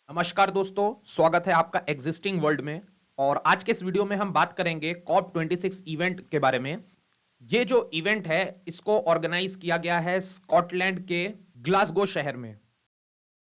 नमस्कार दोस्तों, स्वागत है आपका एग्जिस्टिंग वर्ल्ड में। और आज के इस वीडियो में हम बात करेंगे कॉप 26 इवेंट के बारे में। ये जो इवेंट है इसको ऑर्गेनाइज किया गया है स्कॉटलैंड के ग्लासगो शहर में।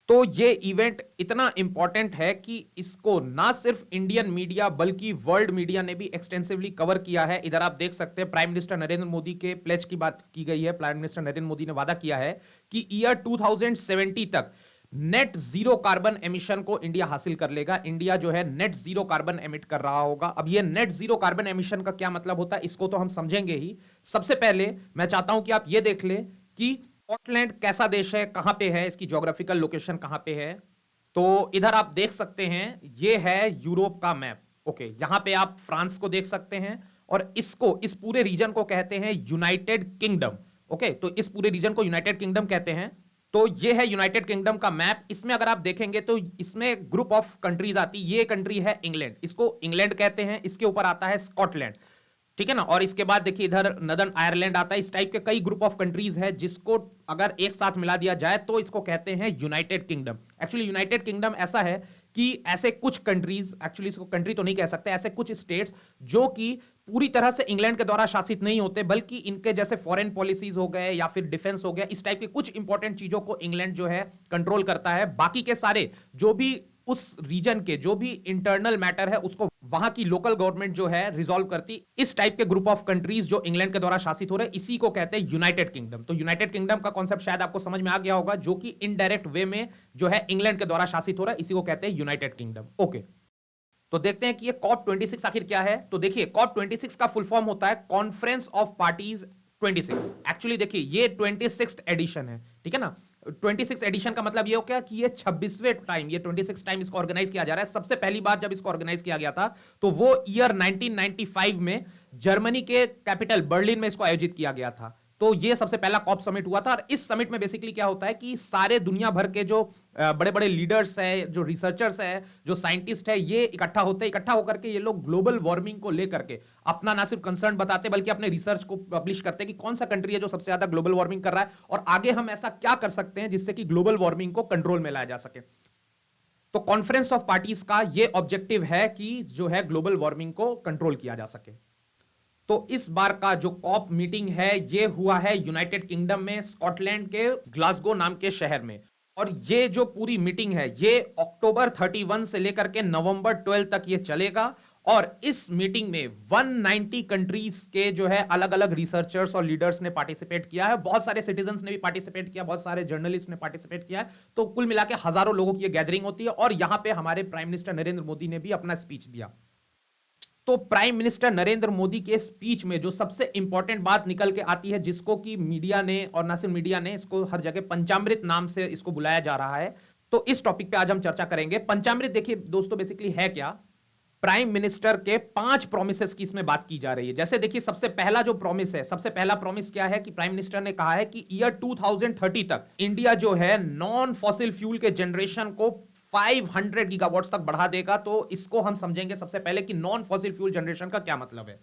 तो ये इवेंट इतना इंपॉर्टेंट है कि इसको ना सिर्फ इंडियन मीडिया बल्कि वर्ल्ड मीडिया ने भी एक्सटेंसिवली कवर किया है। इधर आप देख सकते हैं प्राइम मिनिस्टर नरेंद्र मोदी के प्लेज की बात की गई है। प्राइम मिनिस्टर नरेंद्र मोदी ने वादा किया है कि ईयर 2070 तक नेट जीरो कार्बन एमिशन को इंडिया हासिल कर लेगा। इंडिया जो है नेट जीरो कार्बन एमिट कर रहा होगा। अब ये नेट जीरो कार्बन एमिशन का क्या मतलब होता है इसको तो हम समझेंगे ही। सबसे पहले मैं चाहता हूं कि आप ये देख लें कि स्कॉटलैंड कैसा देश है, कहां पे है, इसकी ज्योग्राफिकल लोकेशन कहां पे है। तो इधर आप देख सकते हैं, ये है यूरोप का मैप। ओके, यहां पे आप फ्रांस को देख सकते हैं और इसको, इस पूरे रीजन को कहते हैं यूनाइटेड किंगडम। ओके, तो इस पूरे रीजन को यूनाइटेड किंगडम कहते हैं। तो ये है यूनाइटेड किंगडम का मैप। इसमें अगर आप देखेंगे तो इसमें ग्रुप ऑफ कंट्रीज आती। ये कंट्री है इंग्लैंड, इसको इंग्लैंड कहते हैं। इसके ऊपर आता है स्कॉटलैंड, ठीक है ना। और इसके बाद देखिए इधर नदर्न आयरलैंड आता है। इस टाइप के कई ग्रुप ऑफ कंट्रीज है जिसको अगर एक साथ मिला दिया जाए तो इसको कहते हैं United kingdom. Actually United kingdom ऐसा है कि ऐसे कुछ कंट्रीज, एक्चुअली इसको कंट्री तो नहीं कह सकते, ऐसे कुछ स्टेट्स जो कि पूरी तरह से इंग्लैंड के द्वारा शासित नहीं होते, बल्कि इनके जैसे फॉरेन पॉलिसीज हो गए या फिर डिफेंस हो गया, इस टाइप की कुछ इंपॉर्टेंट चीजों को इंग्लैंड जो है कंट्रोल करता है। बाकी के सारे जो भी उस रीजन के जो भी इंटरनल मैटर है उसको वहां की लोकल गवर्नमेंट जो है रिजॉल्व करती। इस टाइप के ग्रुप ऑफ कंट्रीज जो इंग्लैंड के द्वारा शासित हो रहे हैं इसी को कहते हैं यूनाइटेड किंगडम। तो यूनाइटेड किंगडम का कॉन्सेप्ट शायद आपको समझ में आ गया होगा, जो कि इनडायरेक्ट वे में जो है इंग्लैंड के द्वारा शासित हो रहा है, इसी को कहते हैं यूनाइटेड किंगडम। ओके, तो देखते हैं कि ये कॉप 26 आखिर क्या है। तो देखिए कॉप 26 का फुल फॉर्म होता है कॉन्फ्रेंस ऑफ पार्टीज 26। एक्चुअली देखिए ये 26th एडिशन है, ठीक है ना। 26 एडिशन का मतलब ये हो गया कि ये 26वें टाइम, ये 26 टाइम इसको ऑर्गेनाइज किया जा रहा है। सबसे पहली बार जब इसको ऑर्गेनाइज किया गया था तो वो ईयर 1995 में जर्मनी के कैपिटल बर्लिन में इसको आयोजित किया गया था। तो ये सबसे पहला कॉप समिट हुआ था। और इस समिट में बेसिकली क्या होता है कि सारे दुनिया भर के जो बड़े बड़े लीडर्स है, जो रिसर्चर्स है, जो साइंटिस्ट है, ये इकट्ठा होते हैं। इकट्ठा होकर के ये लोग ग्लोबल वार्मिंग को लेकर के अपना ना सिर्फ कंसर्न बताते बल्कि अपने रिसर्च को पब्लिश करते हैं कि कौन सा कंट्री है जो सबसे ज्यादा ग्लोबल वार्मिंग कर रहा है और आगे हम ऐसा क्या कर सकते हैं जिससे कि ग्लोबल वार्मिंग को कंट्रोल में लाया जा सके। तो कॉन्फ्रेंस ऑफ पार्टीज का ये ऑब्जेक्टिव है कि जो है ग्लोबल वार्मिंग को कंट्रोल किया जा सके। तो इस बार का जो कॉप मीटिंग है ये हुआ है यूनाइटेड किंगडम में, स्कॉटलैंड के ग्लासगो नाम के शहर में। और ये जो पूरी मीटिंग है ये अक्टूबर 31 से लेकर के नवंबर 12 तक ये चलेगा। और इस मीटिंग में 190 कंट्रीज के जो है अलग अलग रिसर्चर्स और लीडर्स ने पार्टिसिपेट किया है। बहुत सारे सिटीजंस ने भी पार्टिसिपेट किया, बहुत सारे जर्नलिस्ट ने पार्टिसिपेट किया है। तो कुल मिला के हजारों लोगों की ये गैदरिंग होती है। और यहां पे हमारे प्राइम मिनिस्टर नरेंद्र मोदी ने भी अपना स्पीच दिया। तो प्राइम मिनिस्टर नरेंद्र मोदी के स्पीच में जो सबसे इंपॉर्टेंट बात निकल के आती है, जिसको कि मीडिया ने और ना सिर्फ मीडिया ने, इसको हर जगह पंचामृत नाम से इसको बुलाया जा रहा है। तो इस टॉपिक पे आज हम चर्चा करेंगे। पंचामृत देखिए दोस्तों बेसिकली है क्या। प्राइम मिनिस्टर के 5 प्रोमिसेस की इसमें बात की जा रही है। जैसे देखिए सबसे पहला जो प्रॉमिस है, सबसे पहला प्रॉमिस क्या है कि प्राइम मिनिस्टर ने कहा है कि ईयर 2030 तक इंडिया जो है नॉन फॉसिल फ्यूल के जनरेशन को 500 गीगावाट्स तक बढ़ा देगा। तो इसको हम समझेंगे सबसे पहले कि नॉन फॉसिल फ्यूल जनरेशन का क्या मतलब है।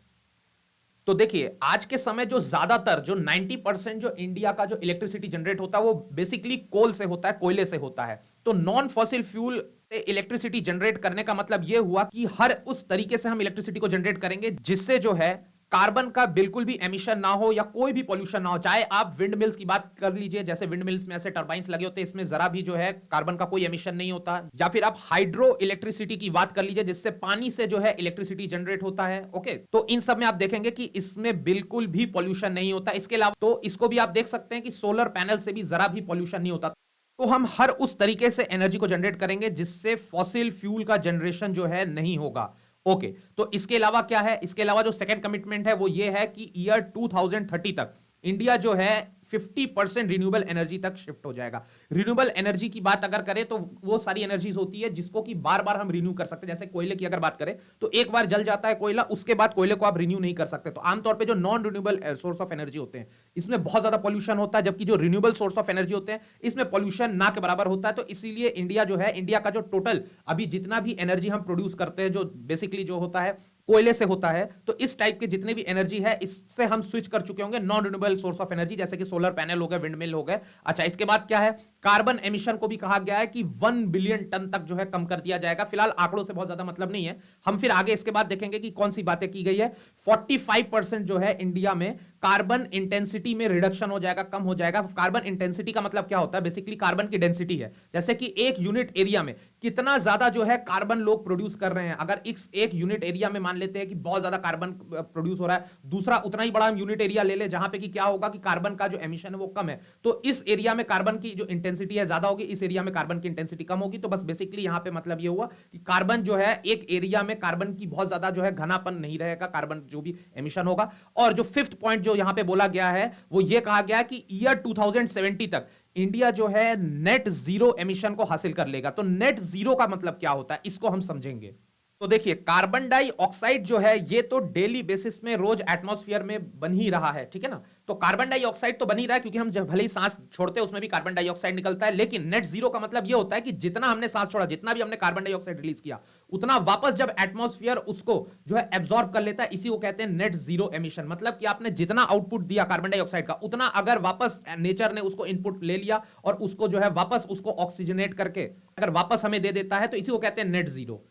तो देखिए आज के समय जो ज्यादातर जो 90% जो इंडिया का जो इलेक्ट्रिसिटी जनरेट होता है वो बेसिकली कोल से होता है, कोयले से होता है। तो नॉन फॉसिल फ्यूल से इलेक्ट्रिसिटी जनरेट करने का मतलब यह हुआ कि हर उस तरीके से हम इलेक्ट्रिसिटी को जनरेट करेंगे जिससे जो है कार्बन का बिल्कुल भी एमिशन ना हो या कोई भी पोल्यूशन ना हो। चाहे आप विंड मिल्स की बात कर लीजिए, जैसे विंड मिल्स में ऐसे टरबाइंस लगे होते हैं, इसमें जरा भी जो है कार्बन का कोई एमिशन नहीं होता। या फिर आप हाइड्रो इलेक्ट्रिसिटी की बात कर लीजिए, जिससे पानी से जो है इलेक्ट्रिसिटी जनरेट होता है। ओके, तो इन सब में आप देखेंगे कि इसमें बिल्कुल भी पोल्यूशन नहीं होता। इसके अलावा तो इसको भी आप देख सकते हैं कि सोलर पैनल से भी जरा भी पोल्यूशन नहीं होता। तो हम हर उस तरीके से एनर्जी को जनरेट करेंगे जिससे फॉसिल फ्यूल का जनरेशन जो है नहीं होगा। ओके, तो इसके अलावा क्या है, इसके अलावा जो सेकंड कमिटमेंट है वो ये है कि ईयर 2030 तक इंडिया जो है 50% रिन्यूएबल एनर्जी तक शिफ्ट हो जाएगा। रिन्यूएबल एनर्जी की बात अगर करें तो वो सारी एनर्जीज होती है जिसको कि बार बार हम रिन्यू कर सकते हैं। जैसे कोयले की अगर बात करें तो एक बार जल जाता है कोयला, उसके बाद कोयले को आप रिन्यू नहीं कर सकते। तो आमतौर पे जो non renewable source of energy होते हैं इसमें बहुत ज्यादा पॉल्यूशन होता है, जबकि जो रिन्यूएबल सोर्स ऑफ एनर्जी होते हैं इसमें पॉल्यूशन ना के बराबर होता है। तो इसीलिए इंडिया जो है, इंडिया का जो टोटल अभी जितना भी एनर्जी हम प्रोड्यूस करते हैं, जो बेसिकली जो होता है कोयले से होता है। तो इस टाइप के जितने भी एनर्जी है इससे हम स्विच कर चुके होंगे non renewable source of energy, जैसे कि सोलर पैनल हो गए, विंड मिल हो गए। अच्छा, इसके बाद क्या है, कार्बन एमिशन को भी कहा गया है कि 1 बिलियन टन तक जो है कम कर दिया जाएगा। फिलहाल आंकड़ों से बहुत ज्यादा मतलब नहीं है, हम फिर आगे इसके बाद देखेंगे कि कौन सी बातें की गई है। 45% जो है इंडिया में कार्बन इंटेंसिटी में रिडक्शन हो जाएगा, कम हो जाएगा। कार्बन इंटेंसिटी का मतलब क्या होता है, बेसिकली कार्बन की डेंसिटी है, जैसे कि एक यूनिट एरिया में कितना ज्यादा जो है कार्बन लोग प्रोड्यूस कर रहे हैं। अगर एक यूनिट एरिया में मान लेते हैं कि बहुत ज्यादा कार्बन प्रोड्यूस हो रहा है, दूसरा उतना ही बड़ा हम यूनिट एरिया ले ले जहां पे कि क्या होगा कि कार्बन का जो एमिशन है वो कम है, तो इस एरिया में कार्बन की जो इंटेंसिटी है ज्यादा होगी, इस एरिया में कार्बन की इंटेंसिटी कम होगी। तो बस बेसिकली यहां पे मतलब ये हुआ कि कार्बन जो है एक एरिया में कार्बन की बहुत ज्यादा जो है घनापन नहीं रहेगा, कार्बन जो भी एमिशन होगा। और जो फिफ्थ पॉइंट जो यहां पे बोला गया है वो ये कहा गया है कि ईयर 2070 तक इंडिया जो है नेट जीरो एमिशन को हासिल कर लेगा। तो नेट जीरो का मतलब क्या होता है इसको हम समझेंगे। तो देखिए, कार्बन डाइऑक्साइड जो है ये तो डेली बेसिस में रोज एटमॉस्फेयर में बन ही रहा है, ठीक है ना। तो कार्बन डाइऑक्साइड तो बन ही रहा है, क्योंकि हम जब भले ही सांस छोड़ते हैं उसमें भी कार्बन डाइऑक्साइड निकलता है। लेकिन नेट जीरो का मतलब ये होता है कि जितना हमने सांस छोड़ा, जितना भी हमने कार्बन डाइऑक्साइड रिलीज किया, उतना वापस जब एटमॉस्फेयर उसको जो है एब्जॉर्ब कर लेता है, इसी को कहते हैं नेट जीरो एमिशन। मतलब कि आपने जितना आउटपुट दिया कार्बन डाइऑक्साइड का, उतना अगर वापस नेचर ने उसको इनपुट ले लिया और उसको जो है वापस उसको ऑक्सीजनेट करके अगर वापस हमें दे देता है, तो इसी को कहते हैं नेट जीरो।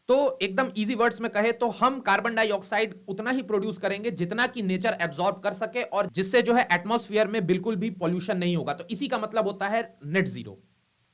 तो एकदम इजी वर्ड्स में कहे तो हम कार्बन डाइऑक्साइड उतना ही प्रोड्यूस करेंगे जितना कि नेचर एब्जॉर्ब कर सके, और जिससे जो है एटमॉस्फेयर में बिल्कुल भी पॉल्यूशन नहीं होगा। तो इसी का मतलब होता है नेट जीरो।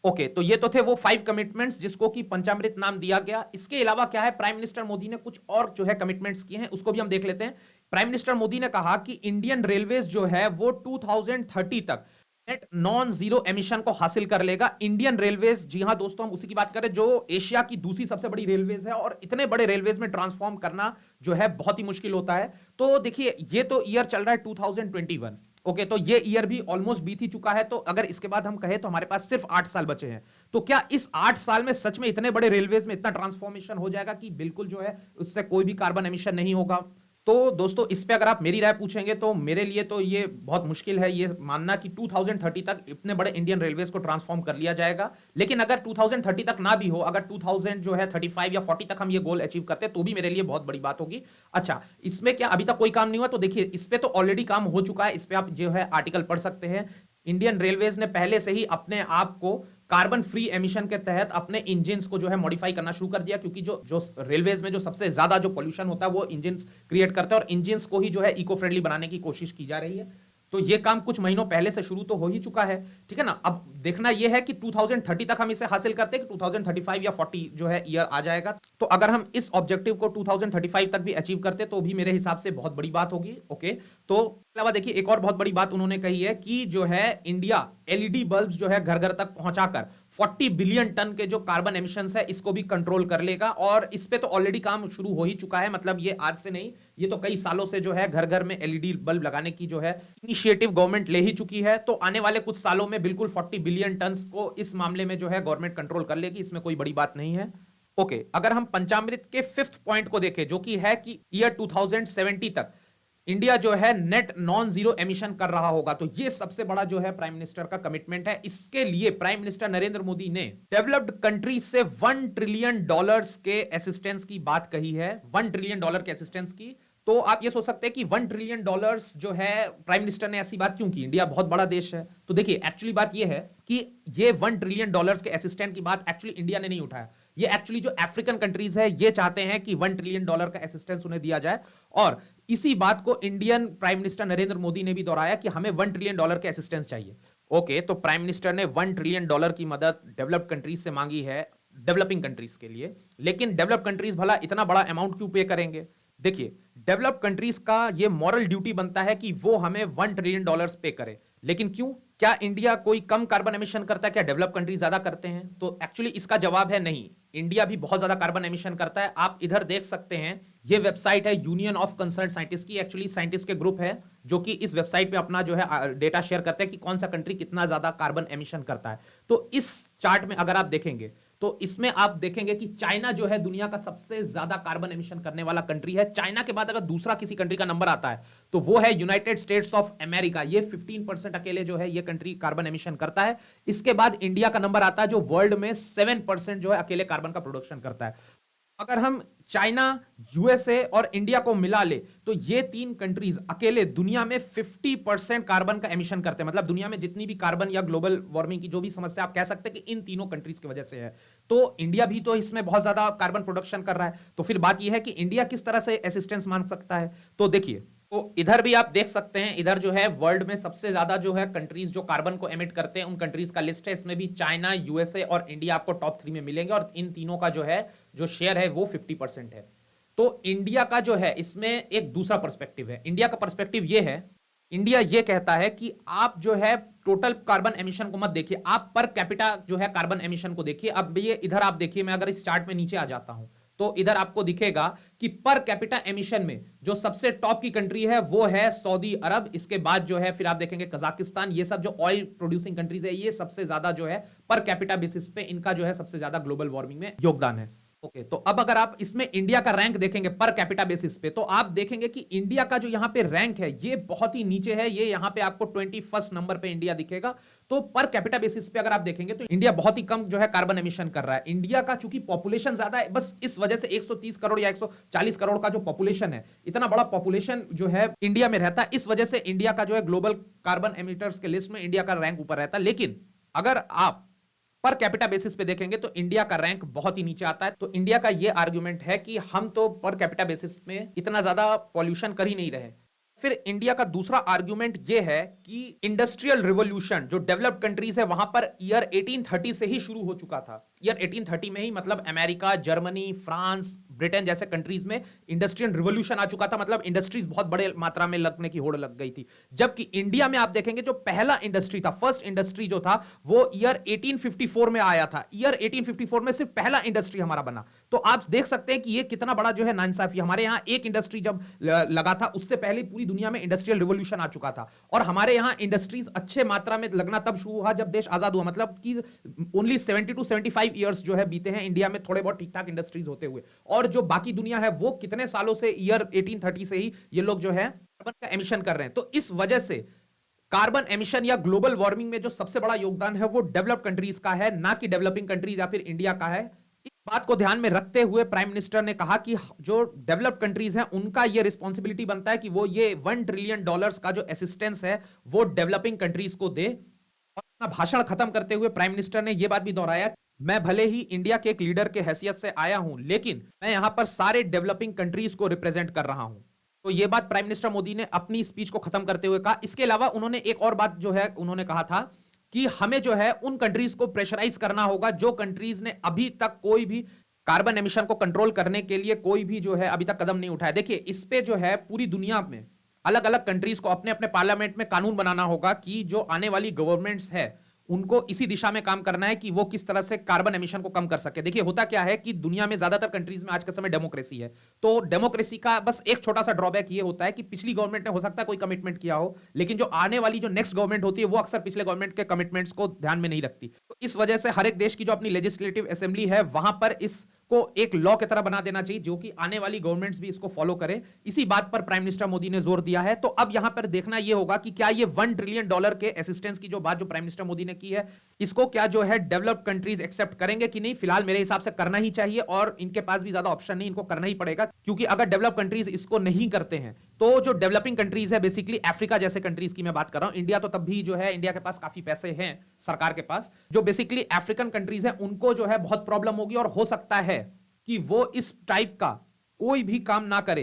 ओके, तो ये तो थे वो 5 कमिटमेंट्स जिसको कि पंचामृत नाम दिया गया। इसके अलावा क्या है, प्राइम मिनिस्टर मोदी ने कुछ और जो है कमिटमेंट्स किए हैं, उसको भी हम देख लेते हैं। प्राइम मिनिस्टर मोदी ने कहा कि इंडियन रेलवेज जो है वो 2030 तक नेट नॉन जीरो एमिशन को हासिल कर लेगा। इंडियन रेलवेज, जी हां दोस्तों, हम उसी की बात करें जो एशिया की दूसरी सबसे बड़ी रेलवेज है, और इतने बड़े रेलवेज में ट्रांसफॉर्म करना जो है बहुत ही मुश्किल होता है। तो देखिए, ये तो ईयर चल रहा है 2021। ओके, तो ये ईयर भी ऑलमोस्ट बीत ही चुका है। तो अगर इसके बाद हम कहें तो हमारे पास सिर्फ 8 साल बचे हैं। तो क्या इस 8 साल में सच में इतने बड़े रेलवेज में इतना ट्रांसफॉर्मेशन हो जाएगा कि बिल्कुल जो है उससे कोई भी कार्बन एमिशन नहीं होगा? तो दोस्तों, इस पे अगर आप मेरी राय पूछेंगे तो मेरे लिए तो ये बहुत मुश्किल है ये मानना कि 2030 तक इतने बड़े इंडियन रेलवेज को ट्रांसफॉर्म कर लिया जाएगा। लेकिन अगर 2030 तक ना भी हो, अगर 2000 जो है 35 या 40 तक हम ये गोल अचीव करते तो भी मेरे लिए बहुत बड़ी बात होगी। अच्छा, इसमें क्या अभी तक कोई काम नहीं हुआ? तो देखिए, इस पे तो ऑलरेडी काम हो चुका है। इस पे आप जो है आर्टिकल पढ़ सकते हैं। इंडियन रेलवेज ने पहले से ही अपने आप को कार्बन फ्री एमिशन के तहत अपने इंजिन्स को जो है मॉडिफाई करना शुरू कर दिया, क्योंकि जो जो रेलवेज में जो सबसे ज्यादा जो पोल्यूशन होता है वो इंजिन्स क्रिएट करते हैं, और इंजिन्स को ही जो है इको फ्रेंडली बनाने की कोशिश की जा रही है। तो ये काम कुछ महीनों पहले से शुरू तो हो ही चुका है, ठीक है ना। अब देखना यह है कि 2030 तक हम इसे हासिल करते हैं कि 2035 या 40 जो है ईयर आ जाएगा। तो अगर हम इस ऑब्जेक्टिव को 2035 तक भी अचीव करते तो भी मेरे हिसाब से बहुत बड़ी बात होगी। ओके, तो अलावा देखिए, एक और बहुत बड़ी बात उन्होंने कही है कि जो है इंडिया एलईडी बल्ब जो है घर घर तक पहुंचाकर 40 बिलियन टन के जो कार्बन एमिशंस है इसको भी कंट्रोल कर लेगा। और इस पे तो ऑलरेडी काम शुरू हो ही चुका है, मतलब ये आज से नहीं, ये तो कई सालों से जो है घर घर में एलईडी बल्ब लगाने की जो है इनिशिएटिव गवर्नमेंट ले ही चुकी है। तो आने वाले कुछ सालों में बिल्कुल 40 बिलियन टन को इस मामले में जो है गवर्नमेंट कंट्रोल कर लेगी, इसमें कोई बड़ी बात नहीं है। ओके, अगर हम पंचामृत के 5th पॉइंट को देखें, जो कि है कि ईयर 2070 तक इंडिया जो है नेट नॉन जीरो एमिशन कर रहा होगा, तो ये सबसे बड़ा जो है प्राइम मिनिस्टर का कमिटमेंट है। इसके लिए प्राइम मिनिस्टर नरेंद्र मोदी ने डेवलप्ड कंट्रीज से $1 ट्रिलियन के असिस्टेंस की बात कही है, $1 ट्रिलियन के असिस्टेंस की। तो आप ये सोच सकते हैं कि $1 ट्रिलियन जो है प्राइम मिनिस्टर ने ऐसी बात क्यों की? इंडिया बहुत बड़ा देश है। तो देखिए, एक्चुअली बात ये है कि ये $1 ट्रिलियन के असिस्टेंट की बात एक्चुअली इंडिया ने नहीं उठाया। ये एक्चुअली जो अफ्रीकन कंट्रीज है ये चाहते हैं कि $1 ट्रिलियन का असिस्टेंस उन्हें दिया जाए, और इसी बात को Indian prime minister Narendra Modi ने भी दोहराया कि हमें $1 ट्रिलियन के असिस्टेंस चाहिए। ओके, तो प्राइम मिनिस्टर ने $1 ट्रिलियन की मदद डेवलप्ड कंट्रीज से मांगी है, डेवलपिंग कंट्रीज के लिए। लेकिन डेवलप्ड कंट्रीज भला इतना बड़ा अमाउंट क्यों पे करेंगे? देखिए, डेवलप्ड कंट्रीज का ये मॉरल ड्यूटी बनता है कि वो हमें $1 ट्रिलियन पे करे। लेकिन क्यों? क्या इंडिया कोई कम कार्बन एमिशन करता है? क्या डेवलप कंट्रीज ज्यादा करते हैं? तो एक्चुअली इसका जवाब है नहीं, इंडिया भी बहुत ज्यादा कार्बन एमिशन करता है। आप इधर देख सकते हैं, ये वेबसाइट है यूनियन ऑफ कंसर्न साइंटिस्ट की। एक्चुअली साइंटिस्ट के ग्रुप है जो कि इस वेबसाइट पे अपना जो है डेटा शेयर करते हैं कि कौन सा कंट्री कितना ज्यादा कार्बन एमिशन करता है। तो इस चार्ट में अगर आप देखेंगे तो इसमें आप देखेंगे कि चाइना जो है दुनिया का सबसे ज्यादा कार्बन एमिशन करने वाला कंट्री है। चाइना के बाद अगर दूसरा किसी कंट्री का नंबर आता है तो वो है यूनाइटेड स्टेट्स ऑफ अमेरिका। ये 15% अकेले जो है ये कंट्री कार्बन एमिशन करता है। इसके बाद इंडिया का नंबर आता है जो वर्ल्ड में 7% जो है अकेले कार्बन का प्रोडक्शन करता है। अगर हम चाइना, यूएसए और इंडिया को मिला ले तो ये तीन कंट्रीज अकेले दुनिया में 50% कार्बन का एमिशन करते हैं। मतलब दुनिया में जितनी भी कार्बन या ग्लोबल वार्मिंग की जो भी समस्या आप कह सकते हैं कि इन तीनों कंट्रीज की वजह से है। तो इंडिया भी तो इसमें बहुत ज्यादा कार्बन प्रोडक्शन कर रहा है। तो फिर बात यह है कि इंडिया किस तरह से असिस्टेंस मांग सकता है। तो देखिए, तो इधर भी आप देख सकते हैं, इधर जो है वर्ल्ड में सबसे ज्यादा जो है कंट्रीज जो कार्बन को एमिट करते हैं उन कंट्रीज का लिस्ट है। इसमें भी चाइना, यूएसए और इंडिया आपको टॉप 3 में मिलेंगे और इन तीनों का जो है जो शेयर है वो 50% है। तो इंडिया का जो है इसमें एक दूसरा पर्सपेक्टिव है। इंडिया का पर्सपेक्टिव ये है, इंडिया ये कहता है कि आप जो है टोटल कार्बन एमिशन को मत देखिए, आप पर कैपिटा जो है कार्बन एमिशन को देखिए। अब ये इधर आप देखिए, मैं अगर इस चार्ट में नीचे आ जाता हूं तो इधर आपको दिखेगा कि पर कैपिटा एमिशन में जो सबसे टॉप की कंट्री है वो है सऊदी अरब। इसके बाद जो है फिर आप देखेंगे कजाकिस्तान। ये सब जो ऑयल प्रोड्यूसिंग कंट्रीज है ये सबसे ज्यादा जो है पर कैपिटा बेसिस पे इनका जो है सबसे ज्यादा ग्लोबल वार्मिंग में योगदान है। ओके, तो अब अगर आप इसमें इंडिया का रैंक देखेंगे पर कैपिटा बेसिस पे तो आप देखेंगे कि इंडिया का जो यहां पे रैंक है ये बहुत ही नीचे है। ये यहां पे आपको 21 नंबर पे इंडिया दिखेगा। तो पर कैपिटा बेसिस पे अगर आप देखेंगे तो इंडिया बहुत ही कम जो है कार्बन एमिशन कर रहा है। इंडिया का चूंकि पॉपुलेशन ज्यादा है, बस इस वजह से 130 करोड़ या 140 करोड़ का जो पॉपुलेशन है, इतना बड़ा पॉपुलेशन जो है इंडिया में रहता है, इस वजह से इंडिया का जो है ग्लोबल कार्बन एमिटर्स के लिस्ट में इंडिया का रैंक ऊपर रहता है। लेकिन अगर आप पर कैपिटा बेसिस पे देखेंगे तो इंडिया का रैंक बहुत ही नीचे आता है। तो इंडिया का ये आर्गुमेंट है कि हम तो पर कैपिटा बेसिस में इतना ज्यादा पॉल्यूशन कर ही नहीं रहे। फिर इंडिया का दूसरा आर्गुमेंट यह है कि इंडस्ट्रियल रिवॉल्यूशन जो डेवलप्ड कंट्रीज है वहां पर ईयर 1830 से ही शुरू हो चुका था। ईयर 1830 में ही मतलब अमेरिका, जर्मनी, फ्रांस, ब्रिटेन जैसे कंट्रीज में इंडस्ट्रियल रिवॉल्यूशन आ चुका था। मतलब इंडस्ट्रीज बहुत बड़े मात्रा में लगने की होड़ लग गई थी। जबकि इंडिया में आप देखेंगे जो पहला इंडस्ट्री था, फर्स्ट इंडस्ट्री जो था वो ईयर 1854 में आया था। ईयर 1854 में सिर्फ पहला इंडस्ट्री हमारा बना। तो आप देख सकते हैं कि ये कितना बड़ा जो है नाइंसाफी। हमारे यहां एक इंडस्ट्री जब लगा था उससे पहले पूरी दुनिया में इंडस्ट्रियल रिवॉल्यूशन आ चुका था। और हमारे यहां इंडस्ट्रीज अच्छे मात्रा में लगना तब शुरू हुआ जब देश आजाद हुआ। मतलब कि ओनली 70 टू 75 ईयर्स जो है बीते हैं इंडिया में थोड़े बहुत ठीक ठाक इंडस्ट्रीज होते हुए। और जो बाकी दुनिया है वो कितने सालों से ईयर 1830 से ही ये लोग जो है कार्बन का एमिशन कर रहे हैं। तो इस वजह से कार्बन एमिशन या ग्लोबल वार्मिंग में जो सबसे बड़ा योगदान है वो डेवलप्ड कंट्रीज का है, ना कि डेवलपिंग कंट्रीज या फिर इंडिया का है। इस बात को ध्यान में रखते हुए प्राइम मिनिस्टर ने कहा कि जो डेवलप्ड कंट्रीज हैं उनका ये रिस्पॉन्सिबिलिटी बनता है कि वो ये $1 ट्रिलियन का जो असिस्टेंस है वो डेवलपिंग कंट्रीज को दे। और अपना भाषण खत्म करते हुए प्राइम मिनिस्टर ने यह बात भी दोहराया, मैं भले ही इंडिया के एक लीडर के हैसियत से आया हूं लेकिन मैं यहां पर सारे डेवलपिंग कंट्रीज को रिप्रेजेंट कर रहा हूं। तो यह बात प्राइम मिनिस्टर मोदी ने अपनी स्पीच को खत्म करते हुए कहा। इसके अलावा उन्होंने एक और बात जो है उन्होंने कहा था कि हमें जो है उन कंट्रीज को प्रेशराइज करना होगा जो कंट्रीज ने अभी तक कोई भी कार्बन एमिशन को कंट्रोल करने के लिए कोई भी जो है अभी तक कदम नहीं उठाया। देखिए, इस पे जो है पूरी दुनिया में अलग अलग कंट्रीज को अपने अपने पार्लियामेंट में कानून बनाना होगा कि जो आने वाली गवर्नमेंट्स है उनको इसी दिशा में काम करना है कि वो किस तरह से कार्बन एमिशन को कम कर सके। देखिए, होता क्या है कि दुनिया में ज्यादातर कंट्रीज में आज के समय डेमोक्रेसी है। तो डेमोक्रेसी का बस एक छोटा सा ड्रॉबैक ये होता है कि पिछली गवर्नमेंट ने हो सकता है कोई कमिटमेंट किया हो, लेकिन जो आने वाली जो नेक्स्ट गवर्नमेंट होती है वो अक्सर पिछले गवर्नमेंट के कमिटमेंट्स को ध्यान में नहीं रखती। तो इस वजह से हर एक देश की जो अपनी लेजिस्लेटिव असेंबली है वहां पर इस को एक लॉ की तरह बना देना चाहिए जो कि आने वाली गवर्नमेंट्स भी इसको फॉलो करें। इसी बात पर प्राइम मिनिस्टर मोदी ने जोर दिया है। तो अब यहां पर देखना यह होगा कि क्या ये $1 ट्रिलियन के असिस्टेंस की जो बात जो प्राइम मिनिस्टर मोदी ने की है इसको क्या जो है डेवलप्ड कंट्रीज एक्सेप्ट करेंगे कि नहीं। फिलहाल मेरे हिसाब से करना ही चाहिए और इनके पास भी ज्यादा ऑप्शन नहीं, इनको करना ही पड़ेगा। क्योंकि अगर डेवलप कंट्रीज इसको नहीं करते हैं तो जो डेवलपिंग कंट्रीज है, बेसिकली अफ्रीका जैसे कंट्रीज की मैं बात कर रहा हूं, इंडिया तो तब भी जो है इंडिया के पास काफी पैसे हैं सरकार के पास, जो बेसिकली अफ्रीकन कंट्रीज है उनको जो है बहुत प्रॉब्लम होगी और हो सकता है कि वो इस टाइप का कोई भी काम ना करे।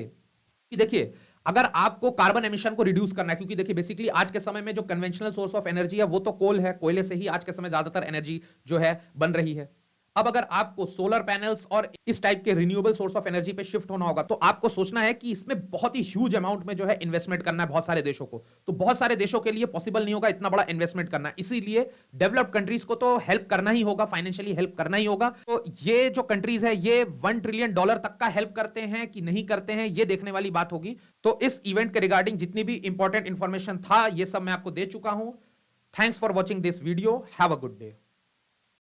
कि देखिए, अगर आपको कार्बन एमिशन को रिड्यूस करना है, क्योंकि देखिए बेसिकली आज के समय में जो कन्वेंशनल सोर्स ऑफ एनर्जी है वो तो कोल है, कोयले से ही आज के समय ज्यादातर एनर्जी जो है बन रही है। अब अगर आपको सोलर पैनल्स और इस टाइप के रिन्यूएबल सोर्स ऑफ एनर्जी पे शिफ्ट होना होगा तो आपको सोचना है कि इसमें बहुत ही ह्यूज अमाउंट में जो है इन्वेस्टमेंट करना है बहुत सारे देशों को। तो बहुत सारे देशों के लिए पॉसिबल नहीं होगा इतना बड़ा इन्वेस्टमेंट करना, इसीलिए डेवलप्ड कंट्रीज को तो हेल्प करना ही होगा, फाइनेंशियली हेल्प करना ही होगा। तो ये जो कंट्रीज है ये $1 ट्रिलियन तक का हेल्प करते हैं कि नहीं करते हैं ये देखने वाली बात होगी। तो इस इवेंट के रिगार्डिंग जितनी भी इंपॉर्टेंट इंफॉर्मेशन था ये सब मैं आपको दे चुका हूं। Thanks for watching this video, have a good day.